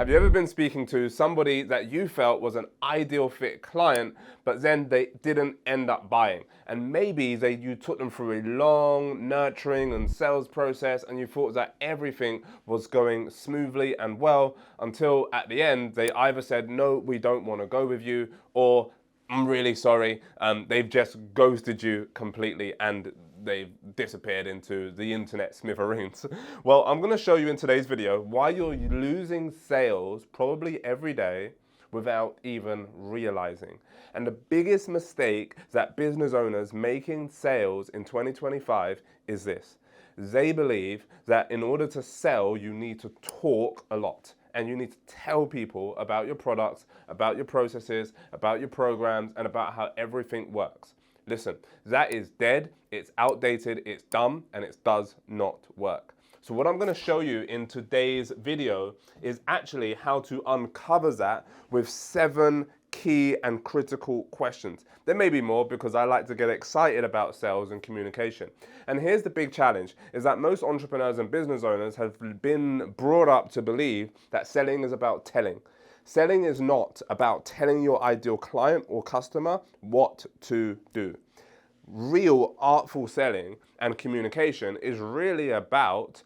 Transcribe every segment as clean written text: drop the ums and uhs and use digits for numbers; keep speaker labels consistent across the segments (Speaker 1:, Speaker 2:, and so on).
Speaker 1: Have you ever been speaking to somebody that you felt was an ideal fit client, but then they didn't end up buying? And maybe you took them through a long nurturing and sales process and you thought that everything was going smoothly and well until at the end they either said, no, we don't want to go with you, or I'm really sorry, they've just ghosted you completely and they've disappeared into the internet smithereens. Well, I'm going to show you in today's video why you're losing sales probably every day without even realizing. And the biggest mistake that business owners making sales in 2025 is this. They believe that in order to sell, you need to talk a lot. And you need to tell people about your products, about your processes, about your programs, and about how everything works. Listen, that is dead, it's outdated, it's dumb, and it does not work. So what I'm going to show you in today's video is actually how to uncover that with 7 key and critical questions. There may be more because I like to get excited about sales and communication. And here's the big challenge, is that most entrepreneurs and business owners have been brought up to believe that selling is about telling. Selling is not about telling your ideal client or customer what to do. Real artful selling and communication is really about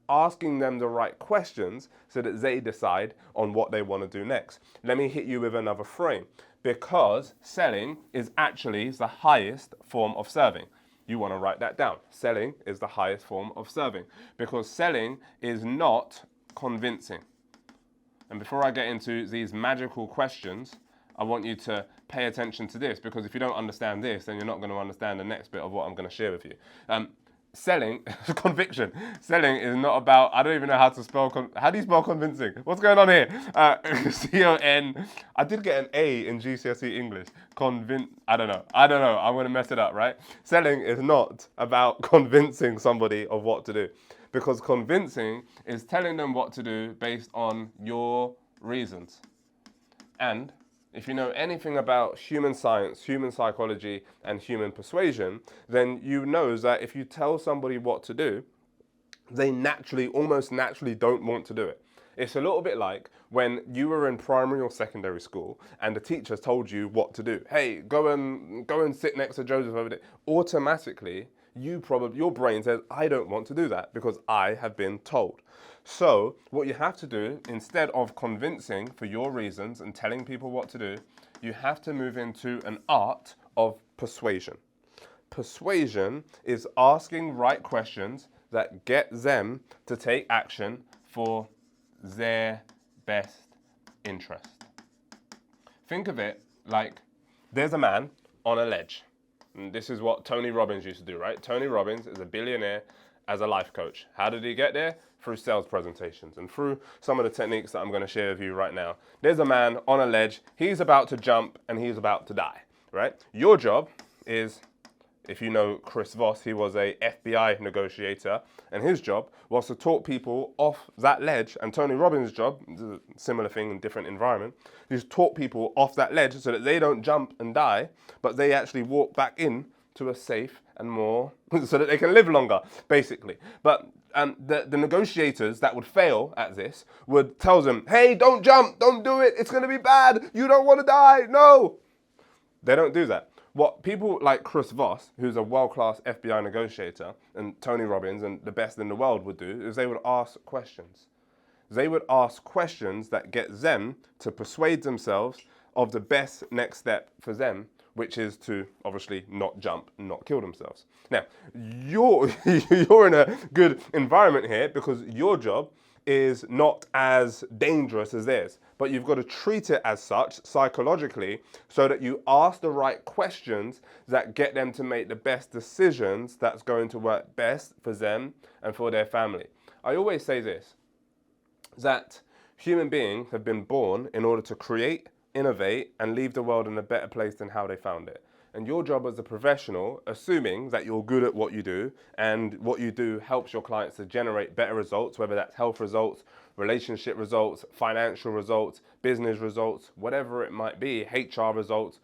Speaker 1: asking them the right questions so that they decide on what they want to do next. Let me hit you with another frame. Because selling is actually the highest form of serving. You want to write that down. Selling is the highest form of serving. Because selling is not convincing. And before I get into these magical questions, I want you to pay attention to this, because if you don't understand this, then you're not going to understand the next bit of what I'm going to share with you. Selling, conviction. Selling is not about, I don't even know how to spell, how do you spell convincing? What's going on here? C-O-N, I did get an A in GCSE English. I don't know, I'm going to mess it up, right? Selling is not about convincing somebody of what to do, because convincing is telling them what to do based on your reasons. And if you know anything about human science, human psychology, and human persuasion, then you know that if you tell somebody what to do, they almost naturally don't want to do it. It's a little bit like when you were in primary or secondary school and the teachers told you what to do. Hey, go and sit next to Joseph over there. Automatically, your brain says, I don't want to do that because I have been told. So what you have to do, instead of convincing for your reasons and telling people what to do, you have to move into an art of persuasion. Persuasion is asking right questions that get them to take action for their best interest. Think of it like there's a man on a ledge. And this is what Tony Robbins used to do, right? Tony Robbins is a billionaire as a life coach. How did he get there? Through sales presentations and through some of the techniques that I'm going to share with you right now. There's a man on a ledge. He's about to jump and he's about to die, right? Your job is, if you know Chris Voss, he was a FBI negotiator, and his job was to talk people off that ledge. And Tony Robbins' job, similar thing in different environment, is talk people off that ledge so that they don't jump and die, but they actually walk back in to a safe and more, so that they can live longer, basically. But the negotiators that would fail at this would tell them, hey, don't jump, don't do it, it's going to be bad, you don't want to die, no. They don't do that. What people like Chris Voss, who's a world-class FBI negotiator, and Tony Robbins, and the best in the world would do, is they would ask questions. They would ask questions that get them to persuade themselves of the best next step for them, which is to obviously not jump and not kill themselves. Now, you're in a good environment here because your job is not as dangerous as theirs, but you've got to treat it as such psychologically so that you ask the right questions that get them to make the best decisions that's going to work best for them and for their family. I always say this, that human beings have been born in order to create, innovate, and leave the world in a better place than how they found it. And your job as a professional, assuming that you're good at what you do and what you do helps your clients to generate better results, whether that's health results, relationship results, financial results, business results, whatever it might be, HR results,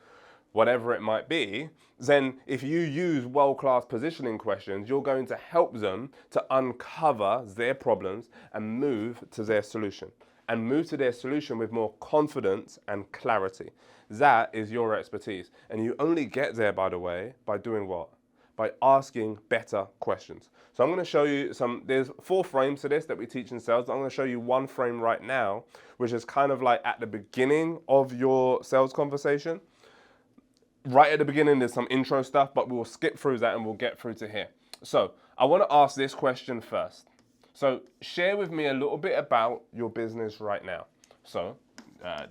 Speaker 1: whatever it might be, then if you use world-class positioning questions, you're going to help them to uncover their problems and move to their solution. and move to their solution with more confidence and clarity. That is your expertise. And you only get there, by the way, by doing what? By asking better questions. So I'm going to show you there's 4 frames to this that we teach in sales. I'm going to show you one frame right now, which is kind of like at the beginning of your sales conversation. Right at the beginning, there's some intro stuff, but we'll skip through that and we'll get through to here. So I want to ask this question first. So share with me a little bit about your business right now. So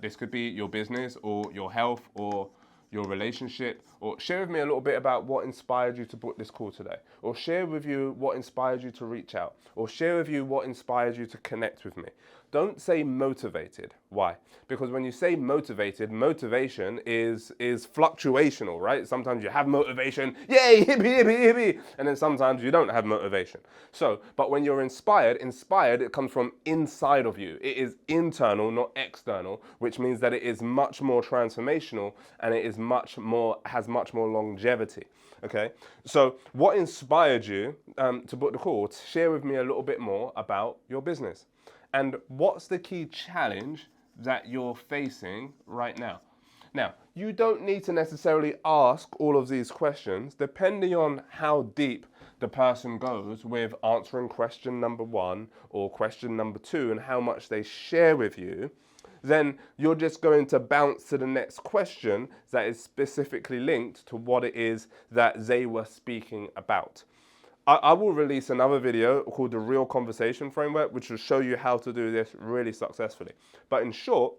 Speaker 1: this could be your business or your health or your relationship, or share with me a little bit about what inspired you to book this call today, or share with you what inspired you to reach out, or share with you what inspired you to connect with me. Don't say motivated. Why? Because when you say motivated, motivation is fluctuational, right? Sometimes you have motivation, yay, hippie, hippie, hippie, and then sometimes you don't have motivation. So, but when you're inspired, it comes from inside of you. It is internal, not external, which means that it is much more transformational and it is has much more longevity. Okay, so what inspired you to book the call? Share with me a little bit more about your business. And what's the key challenge that you're facing right now? Now, you don't need to necessarily ask all of these questions, depending on how deep the person goes with answering question number 1 or question number 2 and how much they share with you. Then you're just going to bounce to the next question that is specifically linked to what it is that they were speaking about. I will release another video called the Real Conversation Framework, which will show you how to do this really successfully. But in short,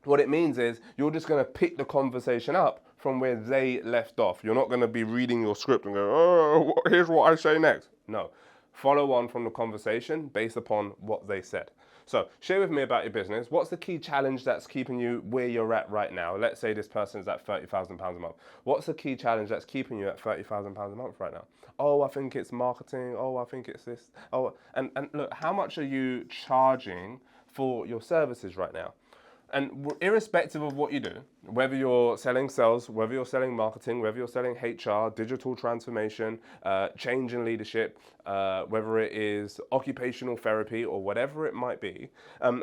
Speaker 1: what it means is you're just going to pick the conversation up from where they left off. You're not going to be reading your script and go, oh, here's what I say next. No, follow on from the conversation based upon what they said. So share with me about your business. What's the key challenge that's keeping you where you're at right now? Let's say this person's at £30,000 a month. What's the key challenge that's keeping you at £30,000 a month right now? Oh, I think it's marketing. Oh, I think it's this. Oh, and look, how much are you charging for your services right now? And irrespective of what you do, whether you're selling sales, whether you're selling marketing, whether you're selling HR, digital transformation, change in leadership, whether it is occupational therapy or whatever it might be,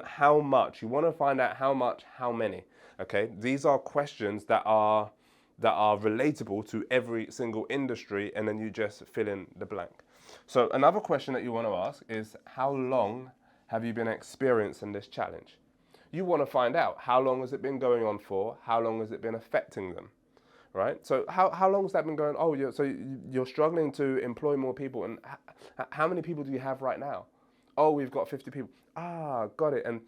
Speaker 1: how much, you want to find out how much, how many, okay? These are questions that are relatable to every single industry, and then you just fill in the blank. So another question that you want to ask is, how long have you been experiencing this challenge? You want to find out how long has it been going on for, how long has it been affecting them, right? So how long has that been going? Oh, you're struggling to employ more people, and how many people do you have right now? Oh, we've got 50 people. Ah, got it. And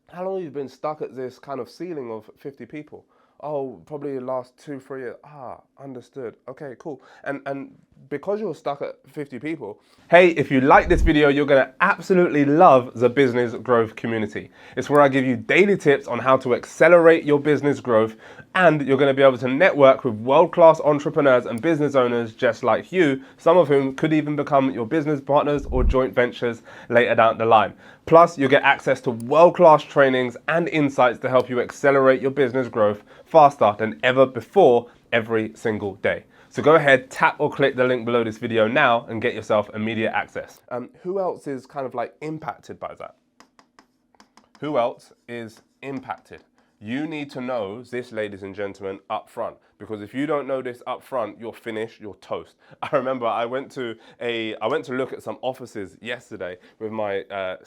Speaker 1: how long have you been stuck at this kind of ceiling of 50 people? Oh, probably the last 2-3 years. Ah, understood. Okay, cool. And because you're stuck at 50 people, hey, if you like this video, you're going to absolutely love the Business Growth Community. It's where I give you daily tips on how to accelerate your business growth, and you're going to be able to network with world-class entrepreneurs and business owners just like you, some of whom could even become your business partners or joint ventures later down the line. Plus, you'll get access to world-class trainings and insights to help you accelerate your business growth faster than ever before every single day. So go ahead, tap or click the link below this video now and get yourself immediate access. Who else is kind of like impacted by that? Who else is impacted? You need to know this, ladies and gentlemen, up front, because if you don't know this up front, you're finished, you're toast. I remember I went to look at some offices yesterday with my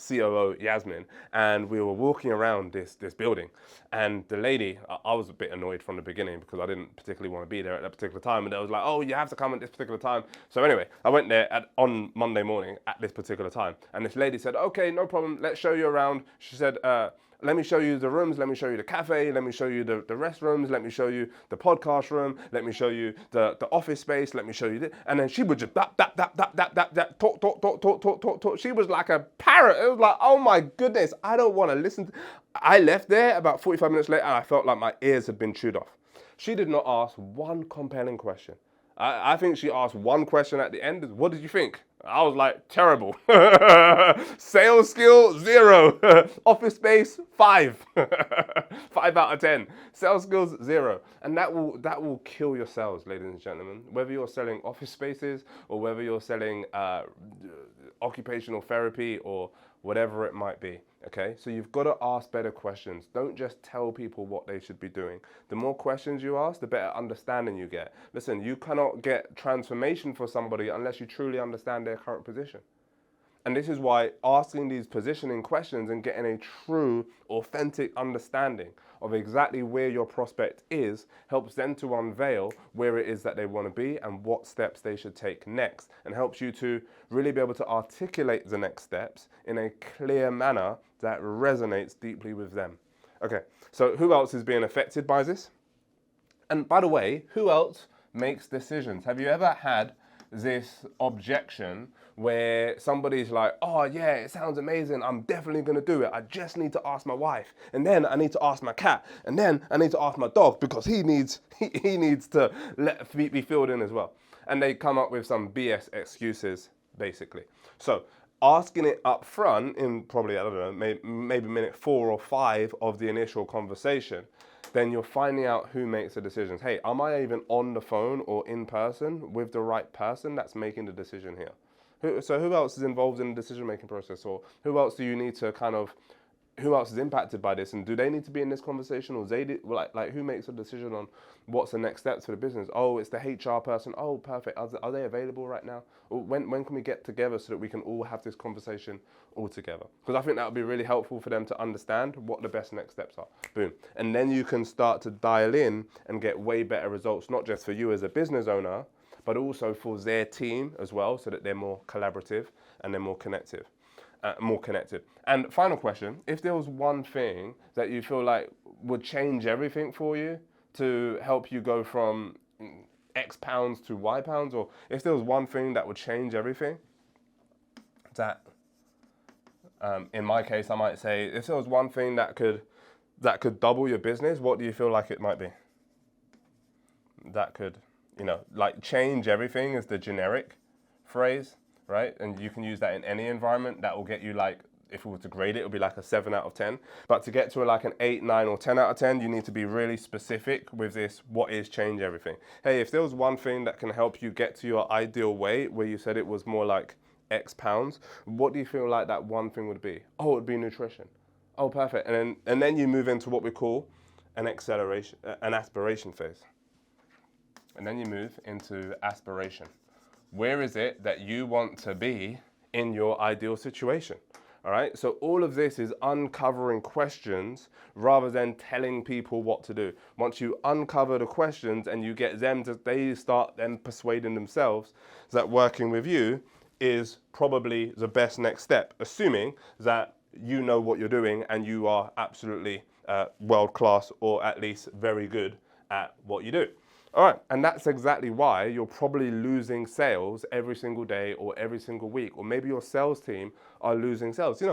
Speaker 1: COO, Yasmin, and we were walking around this building, and the lady, I was a bit annoyed from the beginning because I didn't particularly want to be there at that particular time, and they was like, oh, you have to come at this particular time. So anyway, I went there on Monday morning at this particular time, and this lady said, okay, no problem, let's show you around. She said, let me show you the rooms, let me show you the cafe, let me show you the restrooms, let me show you the podcast room, let me show you the office space, let me show you this. And then she would just talk. She was like a parrot. It was like, oh my goodness, I don't want to listen. I left there about 45 minutes later and I felt like my ears had been chewed off. She did not ask one compelling question. I think she asked one question at the end. What did you think? I was like, terrible. Sales skill, 0. Office space, 5. 5 out of 10. Sales skills, 0. And that will kill your sales, ladies and gentlemen. Whether you're selling office spaces or whether you're selling occupational therapy or whatever it might be. Okay, so you've got to ask better questions. Don't just tell people what they should be doing. The more questions you ask, the better understanding you get. Listen, you cannot get transformation for somebody unless you truly understand their current position. And this is why asking these positioning questions and getting a true, authentic understanding of exactly where your prospect is helps them to unveil where it is that they want to be and what steps they should take next, and helps you to really be able to articulate the next steps in a clear manner that resonates deeply with them. Okay, so who else is being affected by this? And by the way, who else makes decisions? Have you ever had this objection where somebody's like, oh yeah, it sounds amazing, I'm definitely gonna do it, I just need to ask my wife, and then I need to ask my cat, and then I need to ask my dog because he needs to be filled in as well. And they come up with some BS excuses, basically. So asking it up front in probably, I don't know, maybe minute 4 or 5 of the initial conversation, then you're finding out who makes the decisions. Hey, am I even on the phone or in person with the right person that's making the decision here? So who else is involved in the decision-making process, or who else do you need to who else is impacted by this, and do they need to be in this conversation, or like who makes a decision on what's the next steps for the business? Oh, it's the HR person. Oh, perfect. Are they available right now? Or when can we get together so that we can all have this conversation all together? Because I think that would be really helpful for them to understand what the best next steps are. Boom. And then you can start to dial in and get way better results, not just for you as a business owner, but also for their team as well, so that they're more collaborative and they're more connected. And final question, if there was one thing that you feel like would change everything for you to help you go from X pounds to Y pounds, or if there was one thing that would change everything, that, in my case, I might say, if there was one thing that could double your business, what do you feel like it might be? That could, like change everything is the generic phrase, right? And you can use that in any environment. That will get you, like, if we were to grade it, it would be like a 7 out of 10. But to get to like an 8, 9, or 10 out of 10, you need to be really specific with this. What is change everything? Hey, if there was one thing that can help you get to your ideal weight, where you said it was more like X pounds, what do you feel like that one thing would be? Oh, it would be nutrition. Oh, perfect. And then you move into what we call an aspiration phase. And then you move into aspiration. Where is it that you want to be in your ideal situation? All right, so all of this is uncovering questions rather than telling people what to do. Once you uncover the questions and you get them to, they start then persuading themselves that working with you is probably the best next step, assuming that you know what you're doing and you are absolutely world class, or at least very good at what you do. All right, and that's exactly why you're probably losing sales every single day or every single week, or maybe your sales team are losing sales.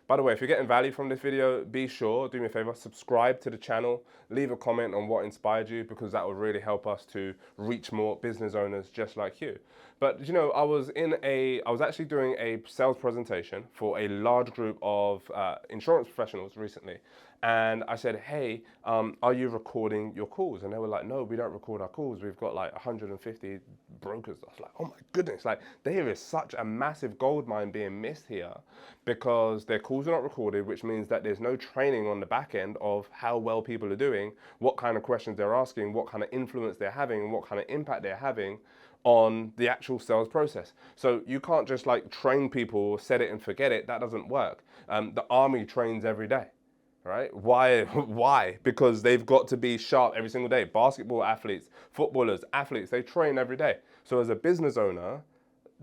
Speaker 1: By the way, if you're getting value from this video, be sure, do me a favor, subscribe to the channel, leave a comment on what inspired you, because that will really help us to reach more business owners just like you. But I was actually doing a sales presentation for a large group of insurance professionals recently. And I said, hey, are you recording your calls? And they were like, no, we don't record our calls. We've got like 150 brokers. I was like, oh my goodness, like there is such a massive gold mine being missed here, because their calls are not recorded, which means that there's no training on the back end of how well people are doing, what kind of questions they're asking, what kind of influence they're having, and what kind of impact they're having on the actual sales process. So you can't just like train people, set it and forget it. That doesn't work. The army trains every day. Right? Why? Because they've got to be sharp every single day. Basketball athletes, footballers, athletes, they train every day. So as a business owner,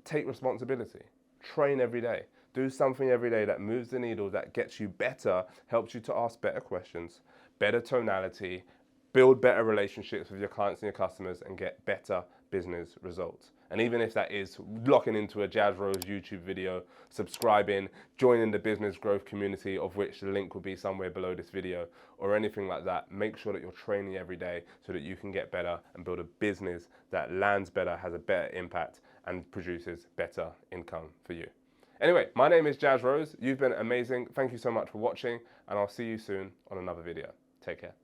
Speaker 1: take responsibility. Train every day. Do something every day that moves the needle, that gets you better, helps you to ask better questions, better tonality, build better relationships with your clients and your customers, and get better business results. And even if that is locking into a Jazz Rose YouTube video, subscribing, joining the business growth community, of which the link will be somewhere below this video, or anything like that, make sure that you're training every day so that you can get better and build a business that lands better, has a better impact, and produces better income for you. Anyway, my name is Jazz Rose. You've been amazing. Thank you so much for watching, and I'll see you soon on another video. Take care.